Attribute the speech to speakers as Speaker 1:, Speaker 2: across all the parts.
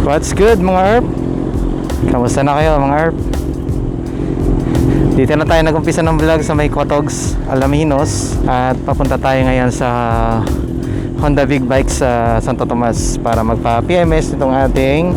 Speaker 1: What's good mga Erp? Kamusta na kayo mga Erp? Dito na tayo nag-umpisa ng vlog sa may Cotogs, Alaminos. At papunta tayo ngayon sa Honda Big Bike sa Santo Tomas para magpa-PMS itong ating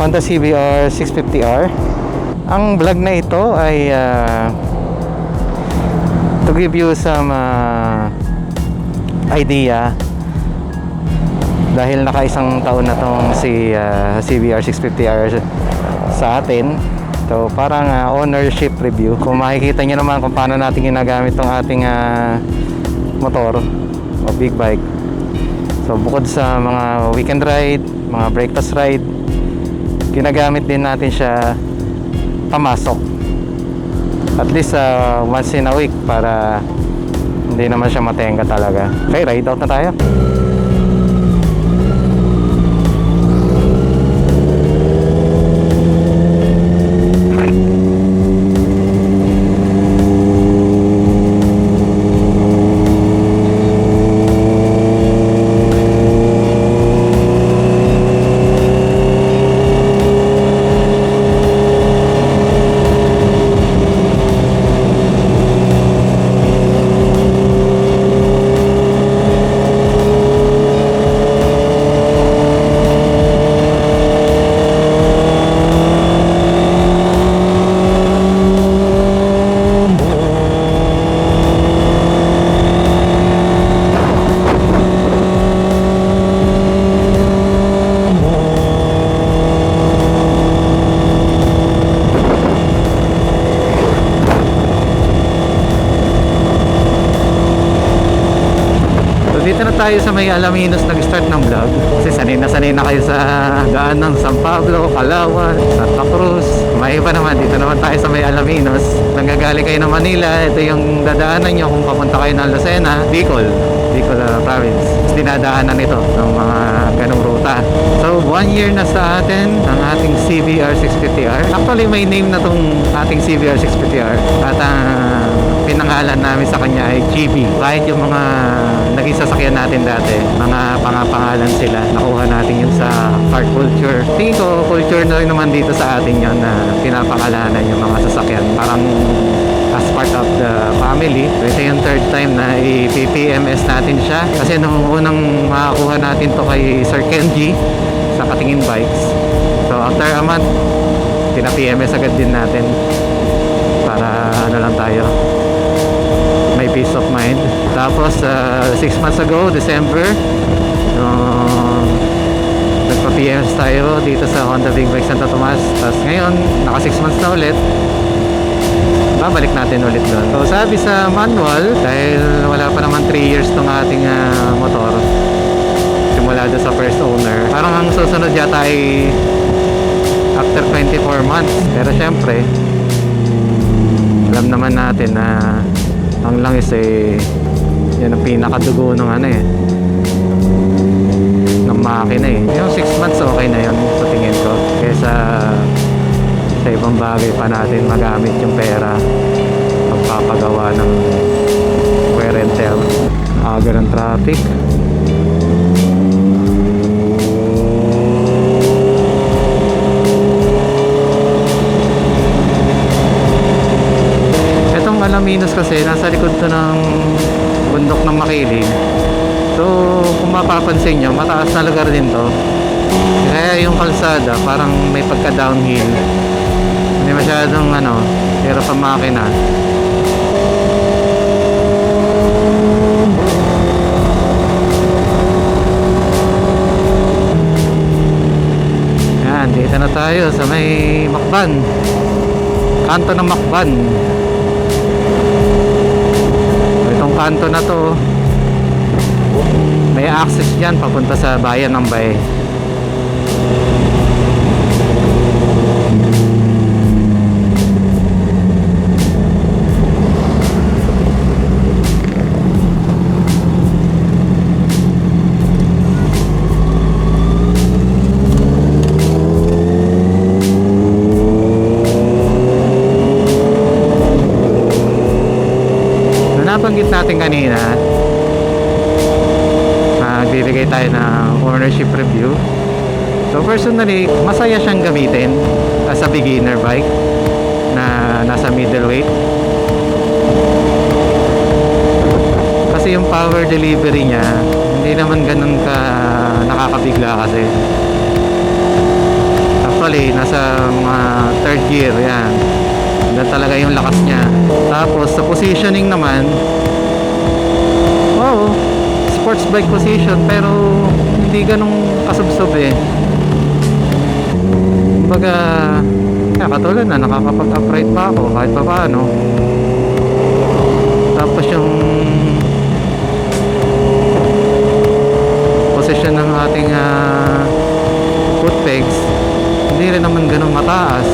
Speaker 1: Honda CBR 650R. Ang vlog na ito ay to give you some idea, dahil nakaisang taon na tong si CBR 650R sa atin. So parang ownership review. Kung makikita nyo naman kung paano natin ginagamit tong ating motor o big bike. So bukod sa mga weekend ride, mga breakfast ride, ginagamit din natin siya pamasok. At least once in a week para hindi naman siya matenga talaga. Okay, ride out na tayo. Dito na tayo sa may Alaminos nag-start ng vlog. Kasi sanay na kayo sa daan ng San Pablo, Calauan, Santa Cruz. May iba naman, dito naman tayo sa may Alaminos. Nanggagaling kayo ng Manila, ito yung dadaanan nyo kung papunta kayo ng Lucena, Bicol province. Dinadaanan ito ng mga ganong ruta. So 1 year na sa atin ang ating CBR 650R. Actually may name na tong ating CBR 650R. At pinangalan namin sa kanya ay GB. Kahit yung mga naging sasakyan natin dati, mga pangapangalan sila, nakuha natin yun sa car culture. Tingin ko culture na rin naman dito sa atin yun na pinapangalanan yung mga sasakyan. Parang as part of the family. Ito yung third time na i-PMS natin siya. Kasi nung unang makakuha natin to kay Sir Kenji sa Katingin Bikes. So after a month, pina-PMS agad din natin para ano lang tayo, may peace of mind. Tapos 6 months ago, December, nagpa-PMS tayo dito sa Honda Big Bike Santo Tomas. Tapos ngayon, naka 6 months na ulit, babalik natin ulit doon. So sabi sa manual, dahil wala pa naman 3 years tong ating motor simula doon sa first owner, parang ang susunod yata ay after 24 months. Pero syempre alam naman natin na ang langis yan ang pinakadugo ng ng makina Yung 6 months okay na yun sa tingin ko, kaysa sa ibang bagay pa natin magamit yung pera pagpapagawa ng wear and tear. Aga ng traffic. Etong Alaminos kasi nasa likod to ng bundok ng Makiling. So kung mapapansin nyo, mataas na lugar din to, kaya yung kalsada parang may pagka downhill. Hindi masyadong hirap ang makina. Yan, dito na tayo sa may Macban, kanto ng Macban. Itong kanto na to may access dyan papunta sa bayan ng Bay. nabanggit natin kanina, nagbibigay tayo ng ownership review. So personally, masaya siyang gamitin as a beginner bike na nasa middleweight. Kasi yung power delivery niya, hindi naman ganun ka nakakabigla kasi. Actually, nasa mga third gear, yan. Yan talaga yung lakas niya. Tapos sa positioning naman, wow, sports bike position, pero hindi ganun kasubsob eh. Kumbaga, katulad na nakakapag-upright pa ako kahit pa paano. Tapos yung position ng ating foot pegs, hindi rin naman ganun mataas.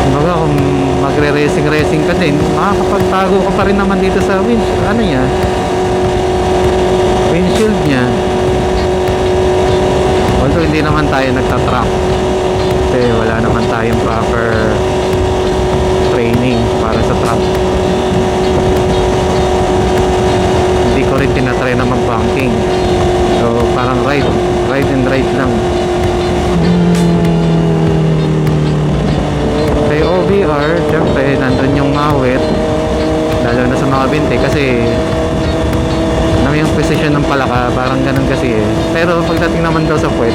Speaker 1: Kumbaga kung magre-racing ka din, makakapagtago ka pa rin naman dito sa windshield niya. Although hindi naman tayo nagtatrack kasi wala naman tayong proper training para sa track. Hindi ko rin tinatry na mag-banking, so parang ride and ride lang. Kay OBR, syempre nandun yung ngawit, lalo na sa mga binti kasi yung position ng palaka, parang ganun kasi eh. Pero pagdating naman daw sa puwet,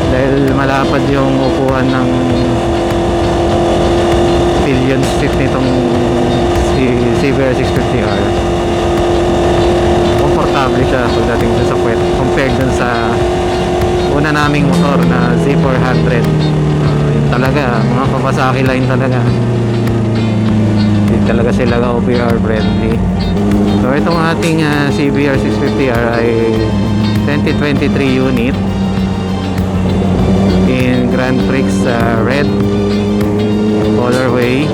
Speaker 1: dahil malapad yung upuan ng pillion seat nitong CBR 650R, komportable siya pagdating sa puwet compared dun sa una naming motor na Z400. Yun talaga, mga Kawasaki line talaga, hindi talaga sila OBR friendly. So itong ating CBR 650R ay 2023 unit in Grand Prix red colorway.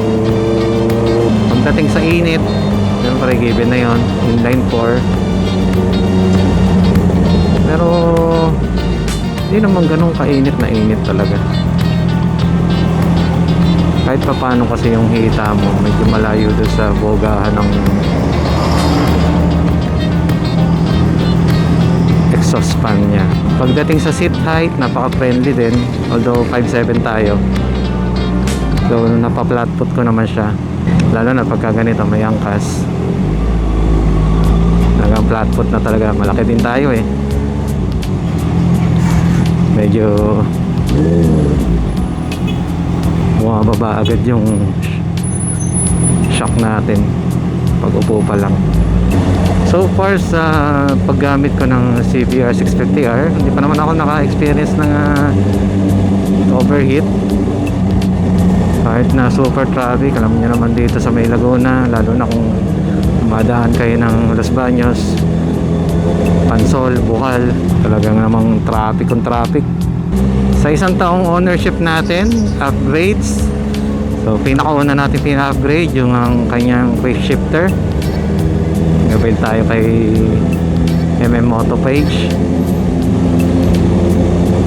Speaker 1: Pagdating sa init, siyempre given na yon, inline 4. Pero hindi naman ganun kainit na init talaga. Kahit pa paano kasi yung hita mo medyo malayo doon sa bogahan ng exhaust fan niya. Pagdating sa seat height, napaka-friendly din, although 5'7" tayo. So napa-flat foot ko naman siya, lalo na pagka ganito may angkas. Talagang flat foot na talaga, malaki din tayo eh. Medyo bumababa agad yung shock natin pag upo pa lang. So far sa paggamit ko ng CBR 650R, hindi pa naman ako naka-experience ng overheat. Kahit na super traffic, alam niyo naman dito sa May Laguna, lalo na kung dumadaan kayo ng Los Baños, Pansol, Bukal, talagang namang traffic on traffic. Sa isang taong ownership natin, upgrades. So pinakauna natin pina-upgrade yung ang kanyang quick shifter. Nag-upgrade tayo kay Moto Page.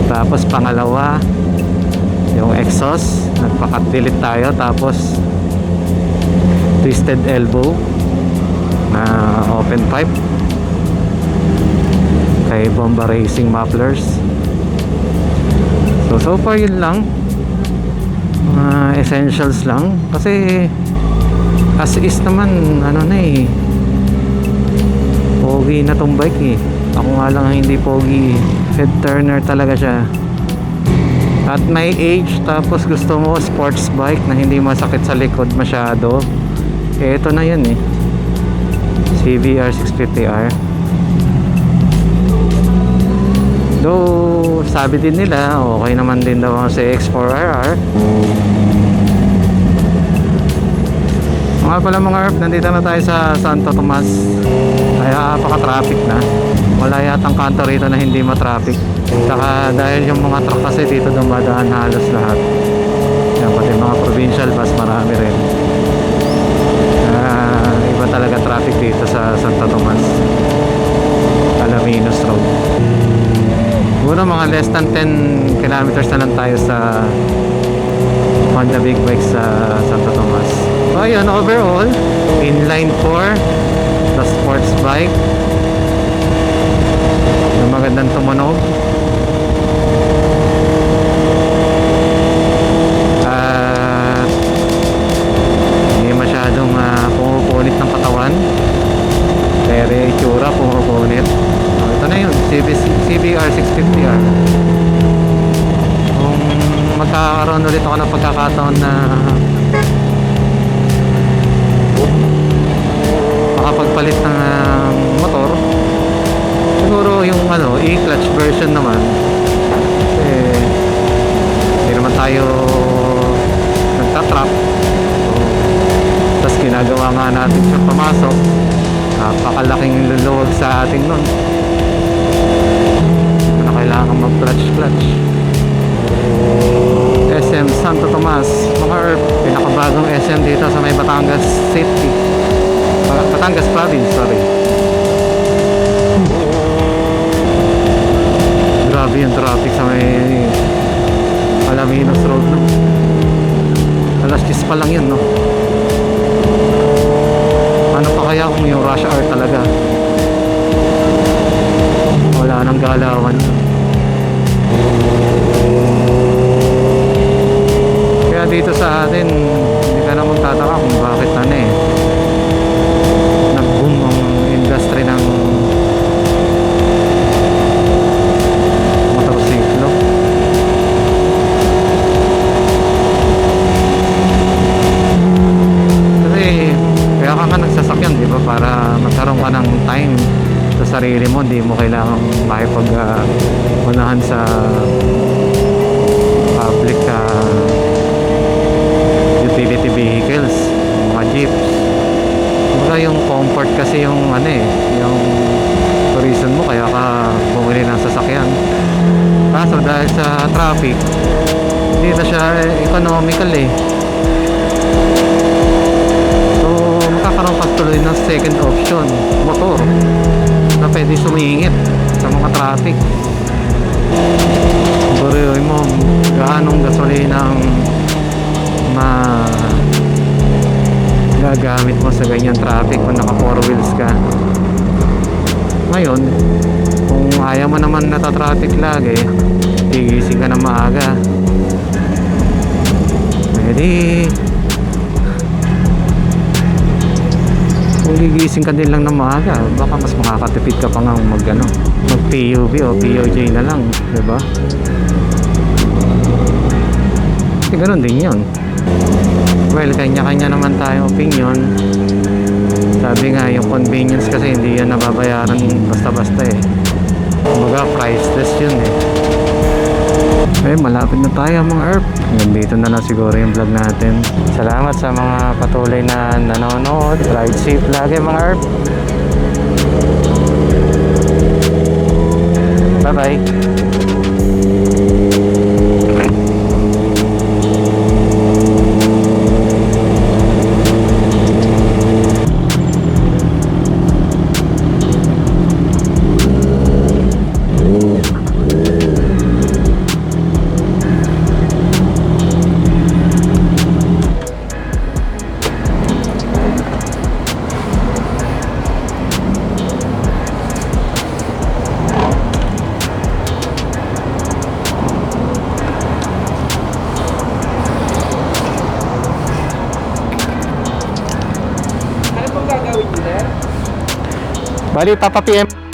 Speaker 1: Tapos pangalawa, yung exhaust, nagpa-cut delete tayo. Tapos twisted elbow na open pipe kay Bomba Racing Mufflers. So far yun lang, mga essentials lang, kasi as is naman ano na eh, pogi na tong bike eh. Ako nga lang hindi pogi, head turner talaga siya. At may age, tapos gusto mo sports bike na hindi masakit sa likod masyado, eh ito na yun eh, CBR 650R. Though sabi din nila okay naman din daw ang CX4RR. Mga pala mga herb, nandito na tayo sa Santo Tomas. Kaya apaka-traffic na. Wala yatang kanto rito na hindi matraffic. Saka dahil yung mga truck kasi dito dumadaan halos lahat. Yan, pati mga provincial bus marami rin. Iba talaga traffic dito sa Santo Tomas, Alaminos Road. Siguro mga less than 10 kilometers na lang tayo sa Honda Big Bike sa Santo Tomas. So ayun, overall inline 4 the sports bike, magandang tumunog. At hindi masyadong pumupunit ng katawan, pero yung itsura pumupunit. Ito na yun, CBR 650R. Kung magkakaroon ulit ako ng pagkakataon na makapagpalit ng motor, siguro yung e-clutch version naman, hindi naman tayo nagtatrap. Tapos ginagawa nga natin siya pamasok, napakalaking luluwag sa ating nun, na kailangan mag-clutch. SM Santo Tomas, mga ERP, pinakabagong SM dito sa may Batangas City, Batangas Province, sorry. Grabe yung traffic sa may Alaminos Road, no? Alas 10 pa lang yun, no? Ano pa kaya kung yung rush hour talaga? Wala nang galawan. Kaya dito sa atin, hindi ka na magtataka kung bakit nag-boom ang industry ng motorsiklo. Kasi kaya ka nagsasakyan, di ba? Para magkaroon ka ng time sa sarili mo, hindi mo kailangan makipag-unahan sa public utility vehicles, mga jeeps. Kumbaga yung comfort kasi yung yung reason mo kaya ka bumili ng sasakyan. Kaso dahil sa traffic, hindi na siya economical eh. So makakaroon ka tuloy ng second option, motor, na pwede sumingit sa mga traffic. Buruin mo gaanong gasolina ang gagamit mo sa ganyan traffic kung naka 4 wheels ka. Ngayon, kung ayaw mo naman nata-traffic lagi, gigising ka na maaga, edi kung gigising ka din lang na maaga, baka mas makakatipid ka pa nga mag PUV o POJ na lang, diba? Kasi ganun din yun. Well, kanya-kanya naman tayo opinion. Sabi nga, yung convenience kasi hindi yan nababayaran basta-basta eh. Kumbaga, priceless yun eh. Malapit na tayo mga ERP. Dito na lang siguro yung vlog natin. Salamat sa mga patuloy na nanonood. Ride safe lagi mga ERP. Bye-bye. Bali, Papa PM.